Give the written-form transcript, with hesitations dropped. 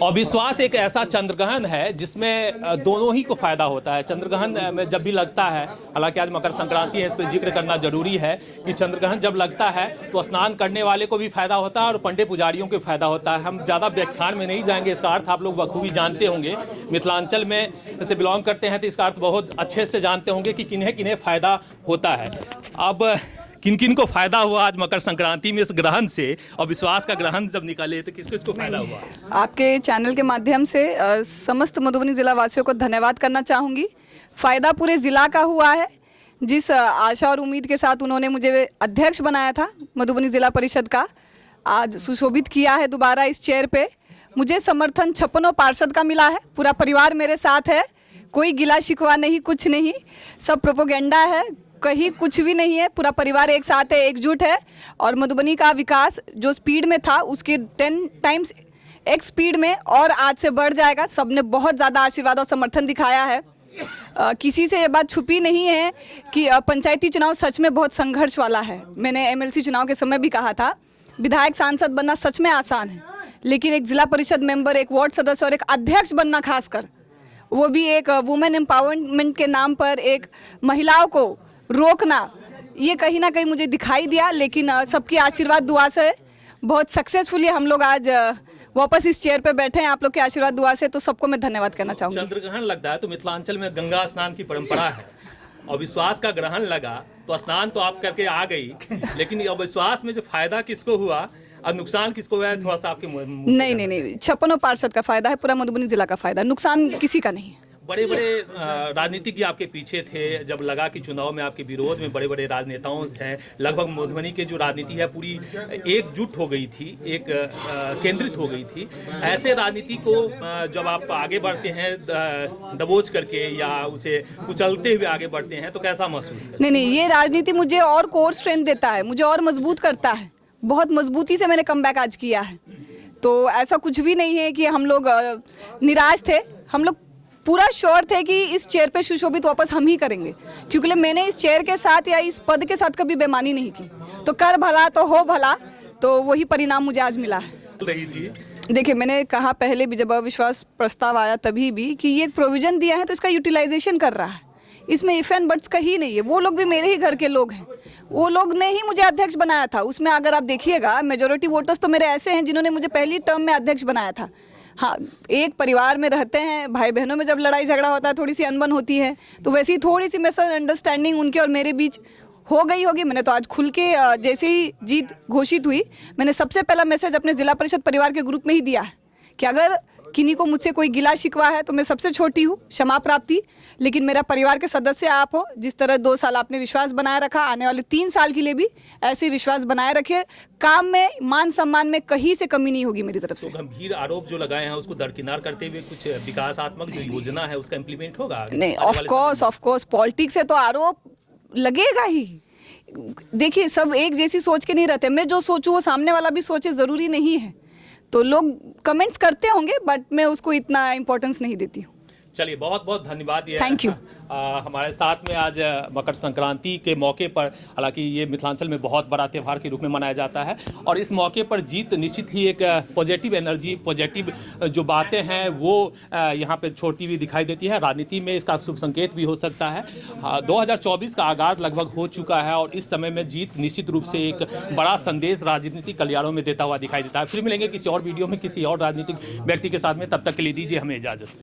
अविश्वास एक ऐसा चंद्रग्रहण है जिसमें दोनों ही को फायदा होता है। चंद्रग्रहण में जब भी लगता है, हालांकि आज मकर संक्रांति है, इस पर जिक्र करना जरूरी है कि चंद्रग्रहण जब लगता है तो स्नान करने वाले को भी फायदा होता है और पंडित पुजारियों को फायदा होता है। हम ज़्यादा व्याख्यान में नहीं जाएंगे, इसका अर्थ आप लोग बखूबी जानते होंगे। मिथिलांचल में से बिलोंग करते हैं तो इसका अर्थ बहुत अच्छे से जानते होंगे कि किन्हें किन्हें फायदा होता है। अब किन किन को फायदा हुआ आज मकर संक्रांति में इस ग्रहण से, और विश्वास का ग्रहण जब निकले तो किसको इसको फायदा हुआ? आपके चैनल के माध्यम से समस्त मधुबनी जिला वासियों को धन्यवाद करना चाहूँगी। फ़ायदा पूरे ज़िला का हुआ है। जिस आशा और उम्मीद के साथ उन्होंने मुझे अध्यक्ष बनाया था मधुबनी जिला परिषद का, आज सुशोभित किया है दोबारा इस चेयर पे। मुझे समर्थन 56 पार्षद का मिला है। पूरा परिवार मेरे साथ है, कोई गिला शिकवा नहीं, कुछ नहीं, सब प्रोपोगेंडा है, कहीं कुछ भी नहीं है। पूरा परिवार एक साथ है, एकजुट है। और मधुबनी का विकास जो स्पीड में था उसके 10 टाइम्स एक स्पीड में और आज से बढ़ जाएगा। सबने बहुत ज़्यादा आशीर्वाद और समर्थन दिखाया है। किसी से ये बात छुपी नहीं है कि पंचायती चुनाव सच में बहुत संघर्ष वाला है। मैंने एमएलसी चुनाव के समय भी कहा था, विधायक सांसद बनना सच में आसान है, लेकिन एक जिला परिषद मेंबर, एक वार्ड सदस्य और एक अध्यक्ष बनना, खासकर वो भी एक वुमेन एम्पावरमेंट के नाम पर एक महिलाओं को रोकना, ये कहीं ना कहीं मुझे दिखाई दिया। लेकिन सबकी आशीर्वाद दुआ से बहुत सक्सेसफुली हम लोग आज वापस इस चेयर पे बैठे हैं, आप लोग के आशीर्वाद दुआ से। तो सबको मैं धन्यवाद करना चाहूँगी। चंद्रग्रहण लगता है तो मिथिलांचल में गंगा स्नान की परंपरा है, और विश्वास का ग्रहण लगा तो स्नान तो आप करके आ गई, लेकिन अविश्वास में जो फायदा किसको हुआ और नुकसान किसको हुआ है, थोड़ा सा आपके नहीं, 56 पार्षद का फायदा है, पूरा मधुबनी जिला का फायदा, नुकसान किसी का नहीं है। बड़े बड़े राजनीतिज्ञ आपके पीछे थे जब लगा कि चुनाव में आपके विरोध में बड़े बड़े राजनेताओं हैं। लगभग मधुबनी की जो राजनीति है पूरी एकजुट हो गई थी, एक केंद्रित हो गई थी। ऐसे राजनीति को जब आप आगे बढ़ते हैं दबोच करके या उसे कुचलते हुए आगे बढ़ते हैं तो कैसा महसूस करते हैं? नहीं, ये राजनीति मुझे और कोर स्ट्रेंथ देता है, मुझे और मजबूत करता है। बहुत मजबूती से मैंने कमबैक आज किया है। तो ऐसा कुछ भी नहीं है कि हम लोग निराश थे। हम लोग पूरा श्योर थे कि इस चेयर पे सुशोभित वापस हम ही करेंगे, क्योंकि मैंने इस चेयर के साथ या इस पद के साथ कभी बेईमानी नहीं की। तो कर भला तो हो भला, तो वही परिणाम मुझे आज मिला है। देखिए, मैंने कहा पहले भी जब अविश्वास प्रस्ताव आया तभी भी कि ये प्रोविजन दिया है तो इसका यूटिलाइजेशन कर रहा है, इसमें इफ एंड बट्स कहीं नहीं है। वो लोग भी मेरे ही घर के लोग हैं, वो लोग ने ही मुझे अध्यक्ष बनाया था। उसमें अगर आप देखिएगा मेजोरिटी वोटर्स तो मेरे ऐसे हैं जिन्होंने मुझे पहली टर्म में अध्यक्ष बनाया था। हाँ, एक परिवार में रहते हैं, भाई बहनों में जब लड़ाई झगड़ा होता है थोड़ी सी अनबन होती है, तो वैसे ही थोड़ी सी मिसअंडरस्टैंडिंग उनके और मेरे बीच हो गई होगी। मैंने तो आज खुल के जैसे ही जीत घोषित हुई, मैंने सबसे पहला मैसेज अपने जिला परिषद परिवार के ग्रुप में ही दिया है कि अगर किन्हीं को मुझसे कोई गिला शिकवा है तो मैं सबसे छोटी हूँ, क्षमा प्राप्ति, लेकिन मेरा परिवार के सदस्य आप हो। जिस तरह 2 साल आपने विश्वास बनाए रखा, आने वाले 3 साल के लिए भी ऐसे ही विश्वास बनाए रखिए। काम में, मान सम्मान में कहीं से कमी नहीं होगी मेरी तरफ से। तो गंभीर आरोप जो लगाए हैं उसको दरकिनार करते हुए कुछ विकासात्मक जो योजना है उसका इम्प्लीमेंट होगा? नहीं, ऑफ कोर्स पॉलिटिक्स से तो आरोप लगेगा ही। देखिए, सब एक जैसी सोच के नहीं रहते। मैं जो सोचूं वो सामने वाला भी सोचे, ज़रूरी नहीं है। तो लोग कमेंट्स करते होंगे, बट मैं उसको इतना इम्पोर्टेंस नहीं देती हूँ। चलिए, बहुत बहुत धन्यवाद। Thank you. हमारे साथ में आज मकर संक्रांति के मौके पर, हालांकि ये मिथिलांचल में बहुत बड़ा त्यौहार के रूप में मनाया जाता है, और इस मौके पर जीत निश्चित ही एक पॉजिटिव एनर्जी, पॉजिटिव जो बातें हैं वो यहाँ पे छोड़ती हुई दिखाई देती है। राजनीति में इसका शुभ संकेत भी हो सकता है। 2024 का आगाज़ लगभग हो चुका है और इस समय में जीत निश्चित रूप से एक बड़ा संदेश राजनीतिक गलियारों में देता हुआ दिखाई देता है। फिर मिलेंगे किसी और वीडियो में किसी और राजनीतिक व्यक्ति के साथ में, तब तक के लिए दीजिए हमें इजाज़त।